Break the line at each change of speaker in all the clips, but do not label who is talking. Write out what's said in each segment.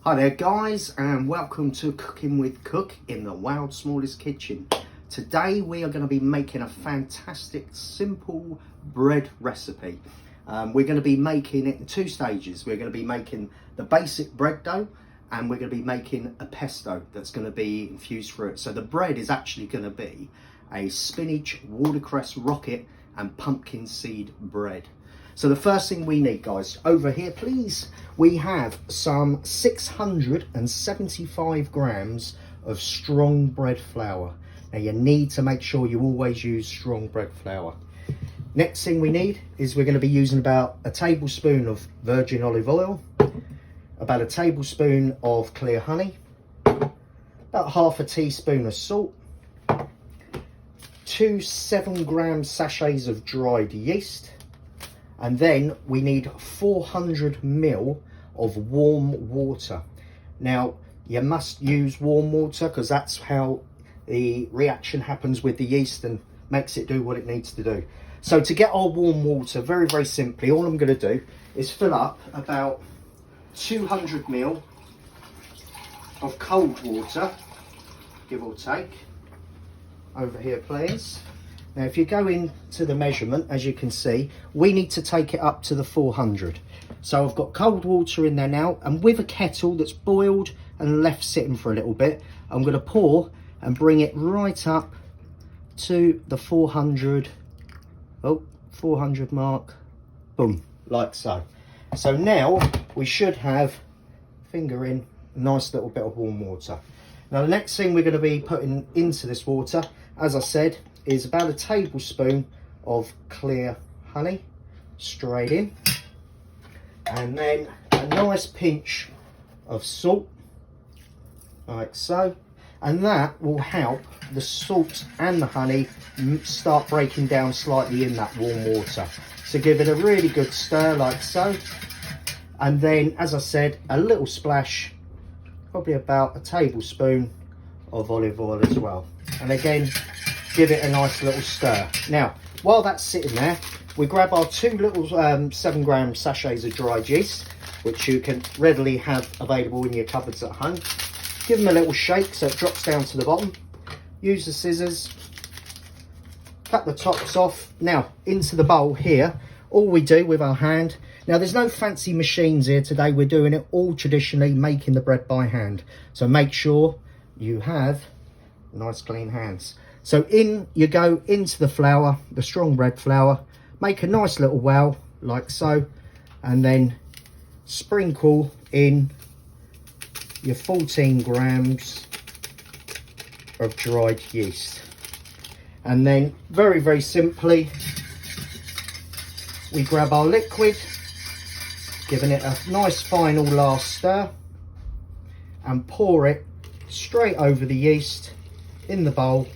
Hi there guys, and welcome to Cooking with Cooke in the world's smallest kitchen. Today we are going to be making a fantastic simple bread recipe. We're going to be making it in two stages. We're going to be making the basic bread dough, and we're going to be making a pesto that's going to be infused through it. So the bread is actually going to be a spinach, watercress, rocket and pumpkin seed bread. So the first thing we need, guys, over here please, we have some 675 grams of strong bread flour. Now you need to make sure you always use strong bread flour. Next thing we need is we're going to be using about a tablespoon of virgin olive oil, about a tablespoon of clear honey, about half a teaspoon of salt, 2 7-gram sachets of dried yeast, and then we need 400 ml of warm water. Now you must use warm water because that's how the reaction happens with the yeast and makes it do what it needs to do. So to get our warm water, very simply, all I'm going to do is fill up about 200 ml of cold water, give or take, over here please. Now if you go into the measurement, as you can see, we need to take it up to the 400. So I've got cold water in there now, and with a kettle that's boiled and left sitting for a little bit, I'm going to pour and bring it right up to the 400 mark, boom, like so. So now we should have, finger in, a nice little bit of warm water. Now the next thing we're going to be putting into this water, as I said, is about a tablespoon of clear honey straight in, and then a nice pinch of salt, like so, and that will help the salt and the honey start breaking down slightly in that warm water. So give it a really good stir like so, and then as I said, a little splash, probably about a tablespoon of olive oil as well, and again give it a nice little stir. Now while that's sitting there, we grab our 2 little 7-gram sachets of dried yeast, which you can readily have available in your cupboards at home. Give them a little shake so it drops down to the bottom. Use the scissors, cut the tops off. Now into the bowl here, all we do with our hand, now there's no fancy machines here today, we're doing it all traditionally, making the bread by hand. So make sure you have nice clean hands. So in you go into the flour, the strong bread flour, make a nice little well like so, and then sprinkle in your 14 grams of dried yeast. And then very simply, we grab our liquid, giving it a nice final last stir, and pour it straight over the yeast in the bowl.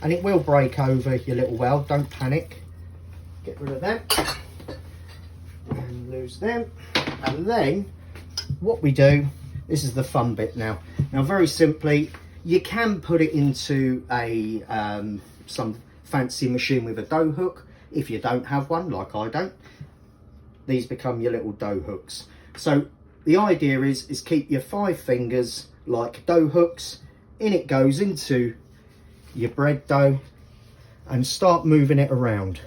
And it will break over your little well, don't panic. Get rid of them and lose them. And then what we do, this is the fun bit now. Now very simply, you can put it into a some fancy machine with a dough hook. If you don't have one, like I don't, these become your little dough hooks. So the idea is keep your 5 fingers like dough hooks. In it goes into your bread dough and start moving it around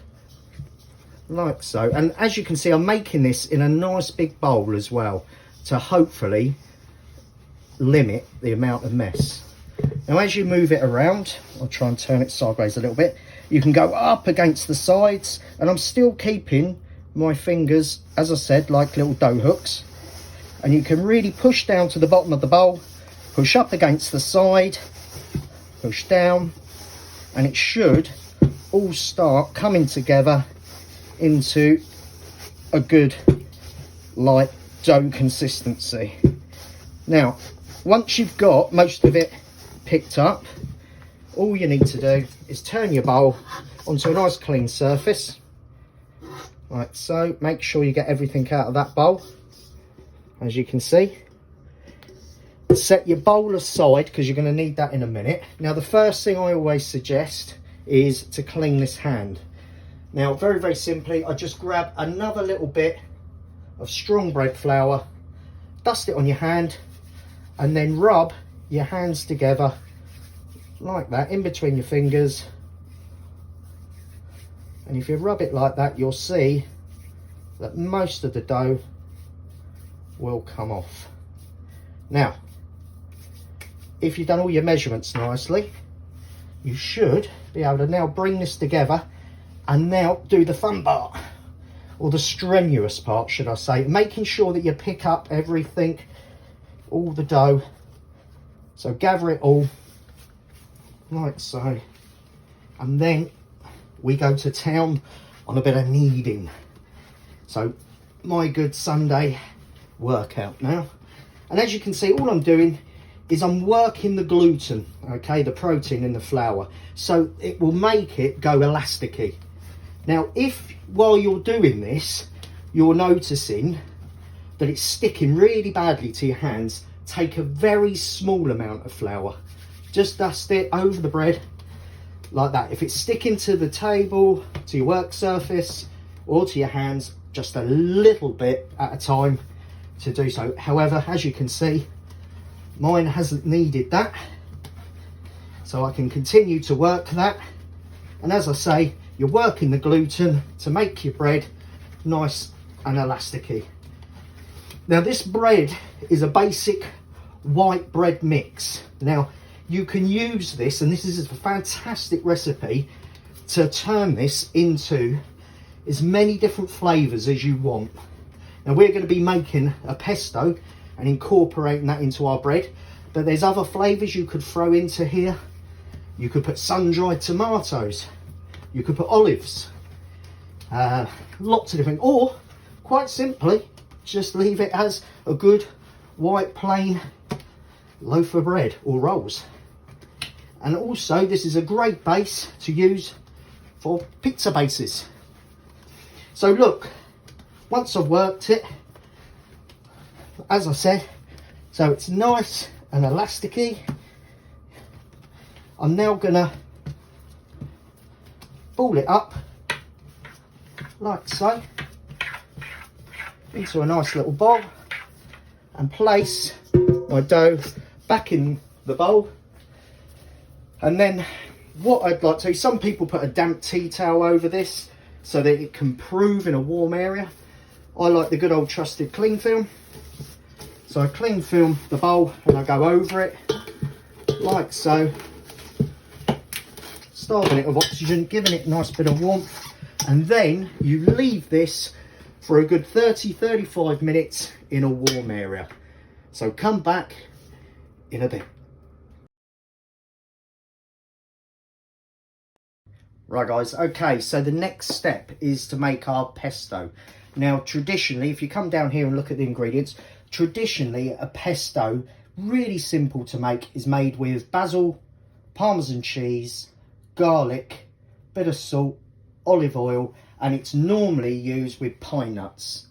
like so. And as you can see, I'm making this in a nice big bowl as well to hopefully limit the amount of mess. Now as you move it around, I'll try and turn it sideways a little bit, you can go up against the sides, and I'm still keeping my fingers, as I said, like little dough hooks, and you can really push down to the bottom of the bowl, push up against the side, push down, and it should all start coming together into a good light dough consistency. Now once you've got most of it picked up, all you need to do is turn your bowl onto a nice clean surface like so. Make sure you get everything out of that bowl, as you can see. Set your bowl aside because you're going to need that in a minute. Now the first thing I always suggest is to clean this hand. Now very simply, I just grab another little bit of strong bread flour, dust it on your hand, and then rub your hands together like that in between your fingers. And if you rub it like that, you'll see that most of the dough will come off. Now, if you've done all your measurements nicely, you should be able to now bring this together and now do the fun part, or the strenuous part, should I say, making sure that you pick up everything, all the dough. So gather it all like so, and then we go to town on a bit of kneading. So my good Sunday workout now, and as you can see, all I'm doing is I'm working the gluten, okay, the protein in the flour, so it will make it go elasticy. Now, if while you're doing this, you're noticing that it's sticking really badly to your hands, take a very small amount of flour, just dust it over the bread like that. If it's sticking to the table, to your work surface, or to your hands, just a little bit at a time to do so. However, as you can see, mine hasn't needed that, so I can continue to work that. And as I say, you're working the gluten to make your bread nice and elasticy. Now, this bread is a basic white bread mix. Now, you can use this, and this is a fantastic recipe to turn this into as many different flavors as you want. Now, we're going to be making a pesto and incorporating that into our bread, but there's other flavors you could throw into here. You could put sun-dried tomatoes, you could put olives, lots of different, or quite simply just leave it as a good white plain loaf of bread or rolls. And also, this is a great base to use for pizza bases. So look, once I've worked it, as I said, so it's nice and elasticy, I'm now gonna ball it up like so into a nice little bowl and place my dough back in the bowl. And then what I'd like to, some people put a damp tea towel over this so that it can prove in a warm area. I like the good old trusted cling film. So I cling film the bowl and I go over it like so, starving it of oxygen, giving it a nice bit of warmth, and then you leave this for a good 30-35 minutes in a warm area. So come back in a bit. Right guys, okay, so the next step is to make our pesto. Now traditionally, if you come down here and look at the ingredients, traditionally a pesto, really simple to make, is made with basil, Parmesan cheese, garlic, bit of salt, olive oil, and it's normally used with pine nuts.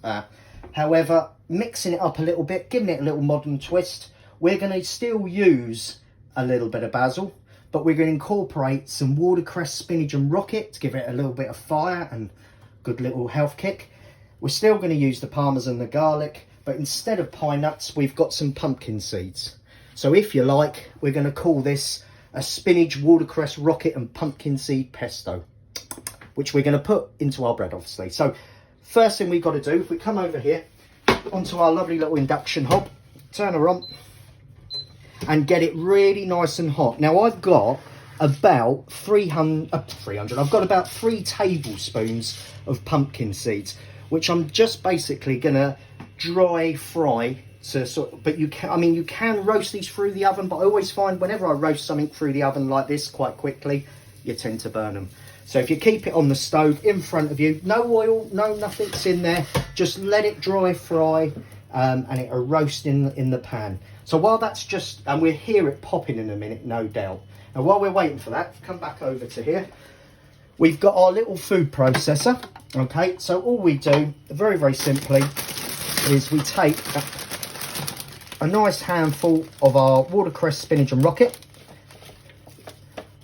However, mixing it up a little bit, giving it a little modern twist, we're going to still use a little bit of basil, but we're going to incorporate some watercress, spinach and rocket to give it a little bit of fire and good little health kick. We're still going to use the parmesan, the garlic, but instead of pine nuts, we've got some pumpkin seeds. So if you like, we're going to call this a spinach, watercress, rocket and pumpkin seed pesto, which we're going to put into our bread, obviously. So first thing we've got to do, if we come over here onto our lovely little induction hob, turn her on and get it really nice and hot. Now I've got about 300, I've got about 3 tablespoons of pumpkin seeds, which I'm just basically going to dry fry to sort of, but you can, I mean, you can roast these through the oven, but I always find whenever I roast something through the oven like this quite quickly, you tend to burn them. So if you keep it on the stove in front of you, no oil, no nothing's in there, just let it dry fry and it'll roast in the pan. So while that's just, and we'll hear it popping in a minute, no doubt. And while we're waiting for that, come back over to here. We've got our little food processor, okay? So all we do, very, very simply, is we take a nice handful of our watercress, spinach and rocket,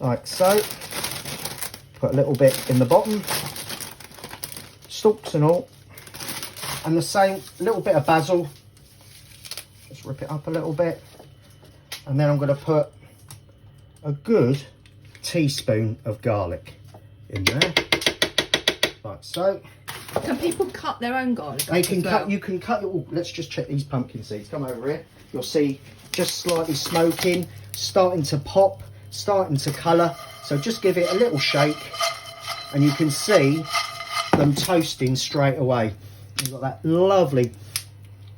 like so. Put a little bit in the bottom, stalks and all, and the same little bit of basil. Just rip it up a little bit, And then I'm going to put a good teaspoon of garlic in there, like so.
Can people cut their own garlic?
They can cut. You can cut. Oh, let's just check these pumpkin seeds. Come over here. You'll see just slightly smoking, starting to pop, starting to colour. So just give it a little shake, and you can see them toasting straight away. You've got that lovely,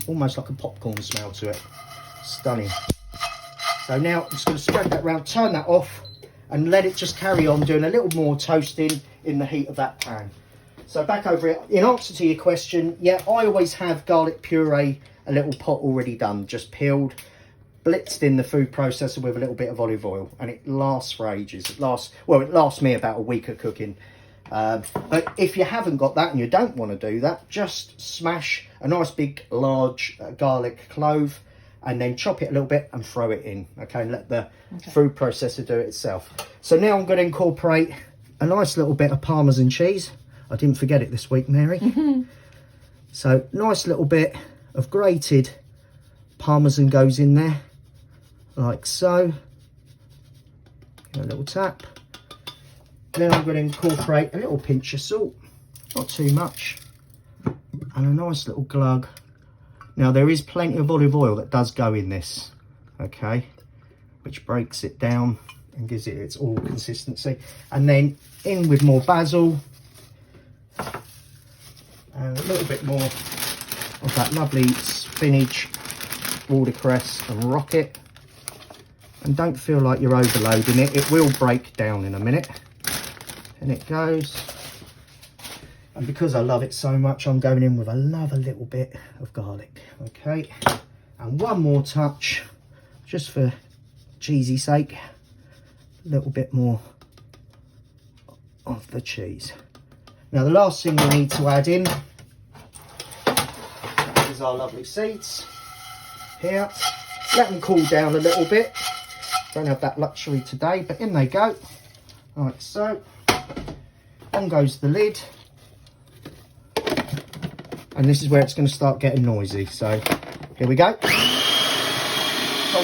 almost like a popcorn smell to it. Stunning. So now I'm just going to spread that around, turn that off, and let it just carry on doing a little more toasting in the heat of that pan. So back over it. In answer to your question, yeah, I always have garlic puree, a little pot already done, just peeled, blitzed in the food processor with a little bit of olive oil, and it lasts for ages. It lasts me about a week of cooking. But if you haven't got that and you don't want to do that, just smash a nice big large garlic clove and then chop it a little bit and throw it in, okay, and let the food processor do it itself. So now I'm going to incorporate a nice little bit of Parmesan cheese. I didn't forget it this week, Mary. So nice little bit of grated Parmesan goes in there, like so. Give it a little tap. Then I'm going to incorporate a little pinch of salt, not too much, and a nice little glug. Now there is plenty of olive oil that does go in this, okay, which breaks it down and gives it its all consistency. And then in with more basil and a little bit more of that lovely spinach, watercress and rocket. And don't feel like you're overloading it, it will break down in a minute. And it goes. And because I love it so much, I'm going in with another little bit of garlic, okay? And one more touch, just for cheesy sake, a little bit more of the cheese. Now the last thing we need to add in is our lovely seeds here. Let them cool down a little bit. Don't have that luxury today, but in they go, like so. On goes the lid. And this is where it's going to start getting noisy. So here we go. So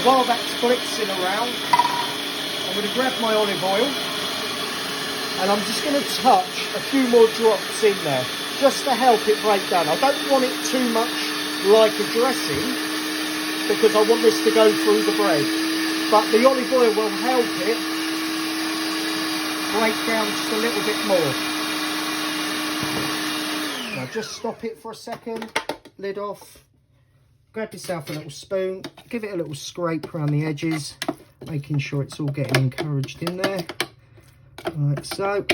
while that's blitzing around, I'm going to grab my olive oil and I'm just going to touch a few more drops in there just to help it break down. I don't want it too much like a dressing because I want this to go through the bread. But the olive oil will help it break down just a little bit more. Now just stop it for a second, lid off, grab yourself a little spoon, give it a little scrape around the edges, making sure it's all getting encouraged in there, like so.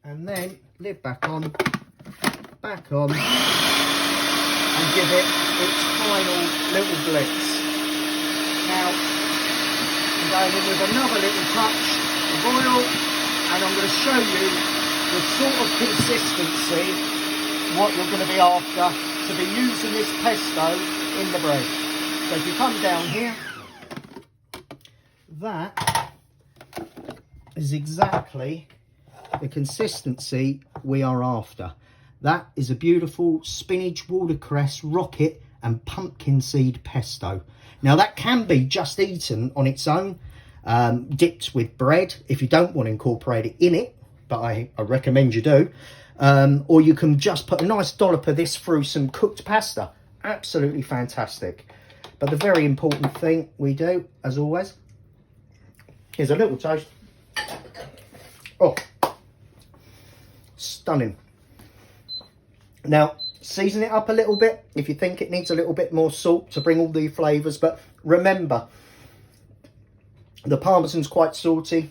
And then lid back on, and give it its final little blitz. Now I'm going in with another little touch of oil, and I'm going to show you the sort of consistency what you're going to be after to be using this pesto in the bread. So if you come down here, that is exactly the consistency we are after. That is a beautiful spinach, watercress, rocket and pumpkin seed pesto. Now that can be just eaten on its own, dipped with bread if you don't want to incorporate it in it, but I recommend you do. Or you can just put a nice dollop of this through some cooked pasta. Absolutely fantastic. But the very important thing we do, as always, is a little toast. Oh, stunning. Now, season it up a little bit if you think it needs a little bit more salt to bring all the flavours. But remember, the Parmesan's quite salty.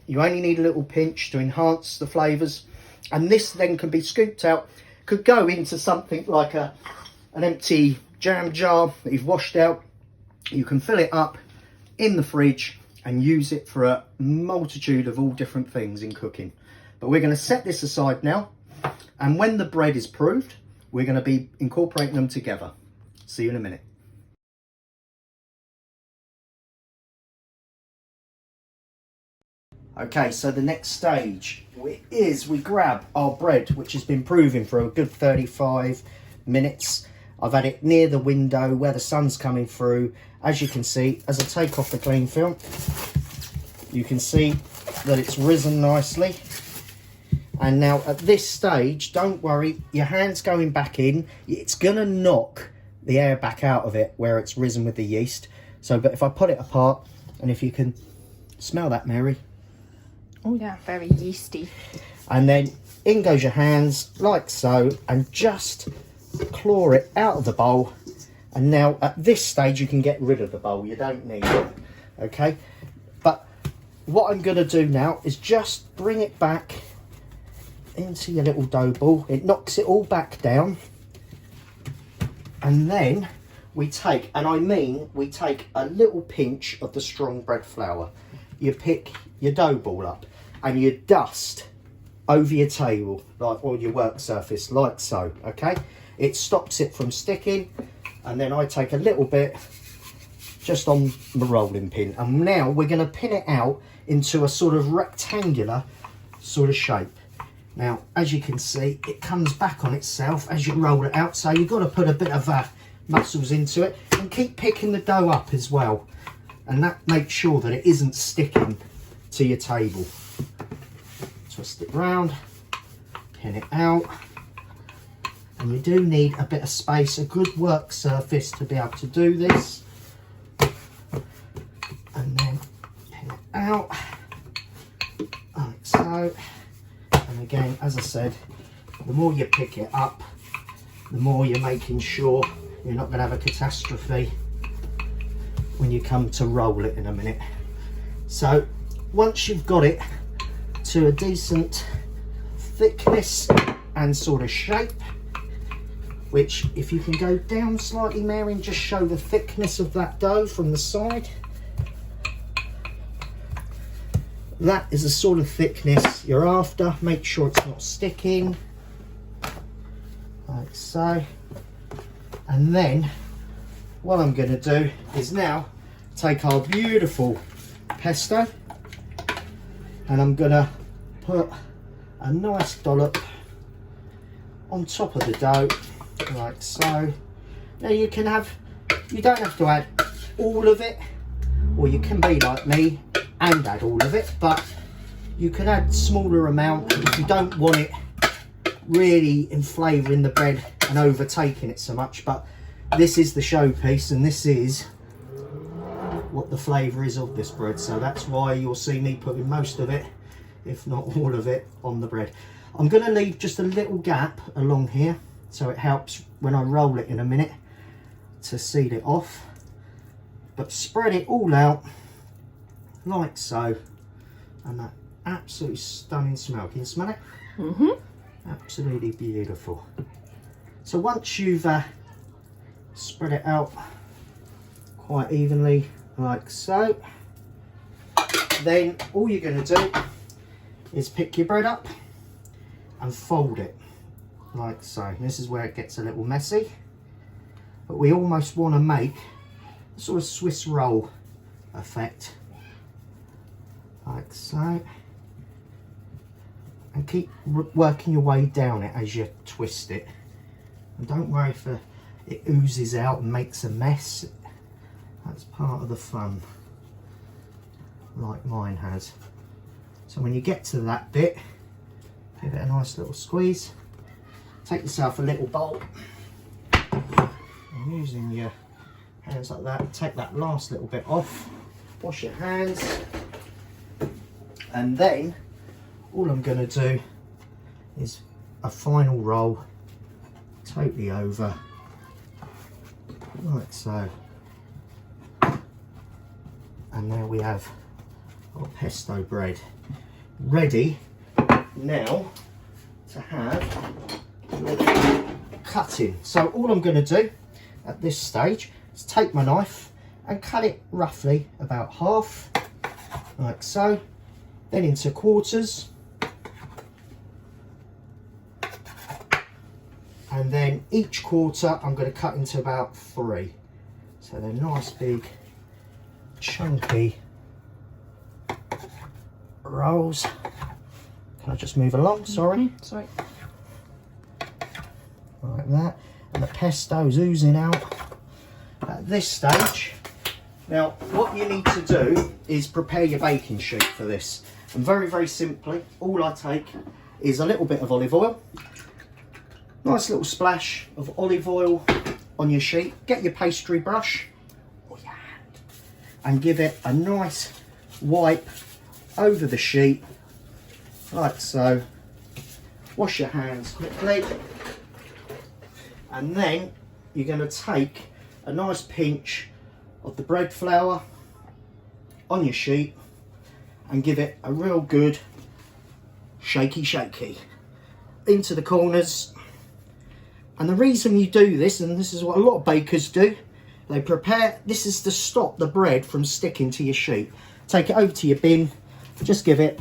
You only need a little pinch to enhance the flavours. And this then can be scooped out, could go into something like an empty jam jar that you've washed out. You can fill it up in the fridge and use it for a multitude of all different things in cooking. But we're going to set this aside now. And when the bread is proved, we're going to be incorporating them together. See you in a minute. Okay, so the next stage is we grab our bread, which has been proving for a good 35 minutes, I've had it near the window where the sun's coming through. As you can see, as I take off the cling film, you can see that it's risen nicely. And now at this stage, don't worry, your hand's going back in. It's gonna knock the air back out of it where it's risen with the yeast. So, but if I put it apart, and if you can smell that, Mary.
Oh yeah, very yeasty.
And then in goes your hands like so, and just claw it out of the bowl. And now at this stage you can get rid of the bowl, you don't need it, okay? But what I'm going to do now is just bring it back into your little dough ball. It knocks it all back down, and then we take, and I mean we take a little pinch of the strong bread flour. You pick your dough ball up and you dust over your table, like, or your work surface, like so, okay? It stops it from sticking. And then I take a little bit just on the rolling pin, and now we're going to pin it out into a sort of rectangular sort of shape. Now, as you can see, it comes back on itself as you roll it out, so you've got to put a bit of muscles into it, and keep picking the dough up as well, and that makes sure that it isn't sticking to your table. Twist it round, pin it out. And you do need a bit of space, a good work surface to be able to do this. And then pin it out, like so. And again, as I said, the more you pick it up, the more you're making sure you're not going to have a catastrophe when you come to roll it in a minute. So once you've got it to a decent thickness and sort of shape, which if you can go down slightly, Mary, and just show the thickness of that dough from the side. That is the sort of thickness you're after. Make sure it's not sticking, like so. And then what I'm going to do is now take our beautiful pesto, and I'm going to put a nice dollop on top of the dough, like so. Now you don't have to add all of it, or you can be like me and add all of it, but you can add smaller amount if you don't want it really in flavouring the bread and overtaking it so much. But this is the showpiece, and this is what the flavour is of this bread, so that's why you'll see me putting most of it, if not all of it, on the bread. I'm going to leave just a little gap along here, so it helps when I roll it in a minute to seal it off. But spread it all out like so, and that absolutely stunning smell. Can you smell it?
Mm-hmm.
Absolutely beautiful. So once you've spread it out quite evenly like so, then all you're going to do is pick your bread up and fold it like so. This is where it gets a little messy, but we almost want to make a sort of Swiss roll effect, like so, and keep working your way down it as you twist it. And don't worry if it oozes out and makes a mess. That's part of the fun, like mine has. So when you get to that bit, give it a nice little squeeze. Take yourself a little bowl, and using your hands like that, take that last little bit off, wash your hands, and then all I'm going to do is a final roll, totally over, like so. And there we have our pesto bread ready now to have cutting. So all I'm going to do at this stage is take my knife and cut it roughly about half, like so, then into quarters, and then each quarter I'm going to cut into about 3, so they're nice big chunky rolls. Can I just move along? Sorry.
Sorry.
Like that. and the pesto's oozing out at this stage. Now what you need to do is prepare your baking sheet for this, and very simply all I take is a little bit of olive oil, nice little splash of olive oil on your sheet. Get your pastry brush or your hand and give it a nice wipe over the sheet like so. Wash your hands quickly, and then you're going to take a nice pinch of the bread flour on your sheet and give it a real good shaky into the corners. And the reason you do this, and this is what a lot of bakers do, they prepare, this is to stop the bread from sticking to your sheet. Take it over to your bin, just give it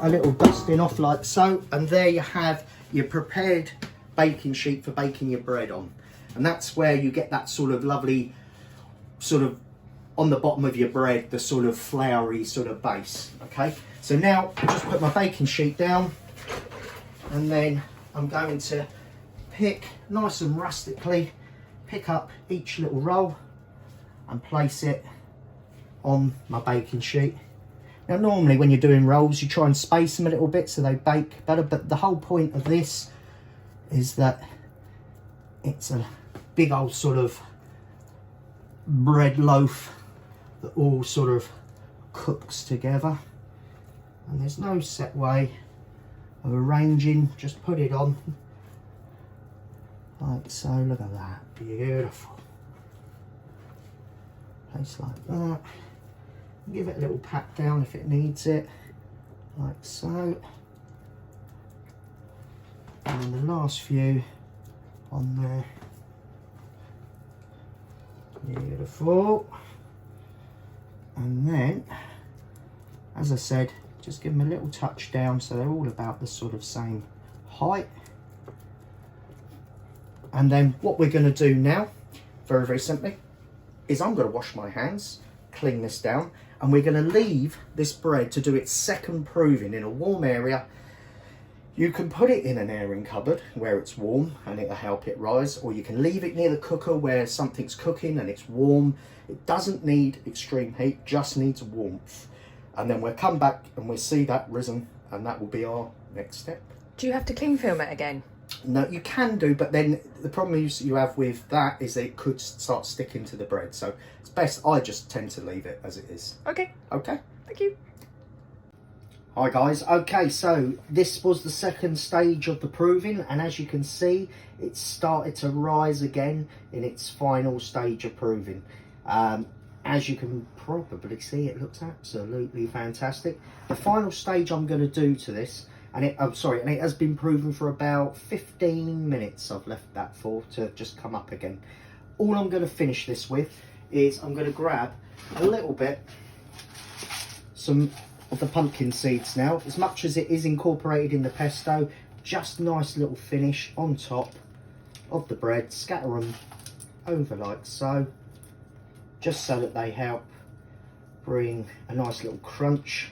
a little dusting off like so, and there you have your prepared baking sheet for baking your bread on. And that's where you get that sort of lovely, sort of on the bottom of your bread, the sort of floury sort of base. Okay, so now I just put my baking sheet down, and then I'm going to pick nice and rustically, pick up each little roll and place it on my baking sheet. Now normally when you're doing rolls you try and space them a little bit so they bake better, but the whole point of this is that it's a big old sort of bread loaf that all sort of cooks together, and there's no set way of arranging, just put it on like so. Look at that, beautiful. Place like that. Give it a little pat down if it needs it, like so. And then the last few on there. Beautiful. And then, as I said, just give them a little touch down so they're all about the sort of same height. And then what we're going to do now, very simply, is I'm going to wash my hands, clean this down, and we're going to leave this bread to do its second proving in a warm area. You can put it in an airing cupboard where it's warm and it'll help it rise, or you can leave it near the cooker where something's cooking and it's warm. It doesn't need extreme heat, just needs warmth. And then we'll come back and we'll see that risen, and that will be our next step.
Do you have to cling film it again?
No, you can do, but then the problem you have with that is that it could start sticking to the bread. So it's best, I just tend to leave it as it is.
Okay.
Okay.
Thank you.
Hi guys. Okay, so this was the second stage of the proving, and as you can see, it started to rise again in its final stage of proving. As you can probably see, it looks absolutely fantastic. The final stage I'm going to do to this, and it has been proven for about 15 minutes. I've left that for to just come up again. All I'm going to finish this with is I'm going to grab a little bit, some of the pumpkin seeds now. As much as it is incorporated in the pesto, just nice little finish on top of the bread. Scatter them over like so, just so that they help bring a nice little crunch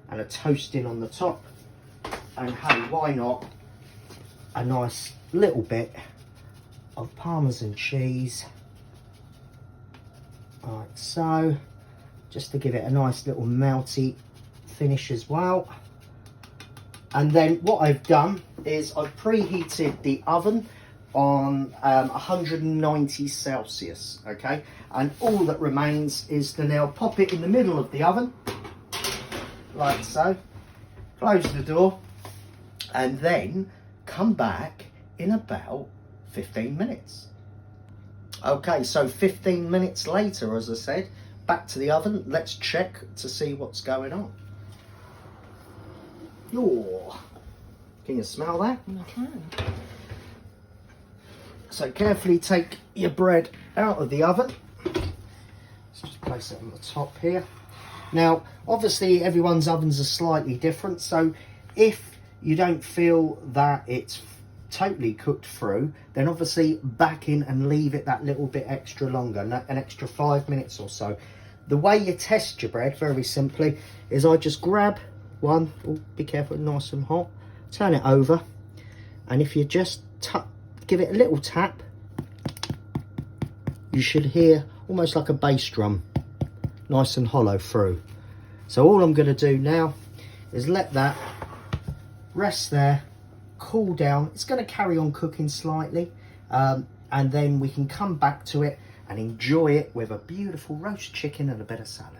and a toasting on the top. And hey, why not a nice little bit of Parmesan cheese, like so, just to give it a nice little melty finish as well. And then what I've done is I've preheated the oven on 190 Celsius, okay? And all that remains is to now pop it in the middle of the oven, like so, close the door, and then come back in about 15 minutes. Okay, so 15 minutes later, as I said, back to the oven. Let's check to see what's going on. Oh, can you smell that?
I can.
So carefully take your bread out of the oven. Let's just place it on the top here. Now, obviously everyone's ovens are slightly different, so if you don't feel that it's totally cooked through, then obviously back in and leave it that little bit extra longer, an extra 5 minutes or so. The way you test your bread, very simply, is I just grab one, oh, be careful, nice and hot, turn it over, and if you just give it a little tap you should hear almost like a bass drum, nice and hollow through. So all I'm going to do now is let that rest there, cool down. It's going to carry on cooking slightly, and then we can come back to it and enjoy it with a beautiful roast chicken and a bit of salad.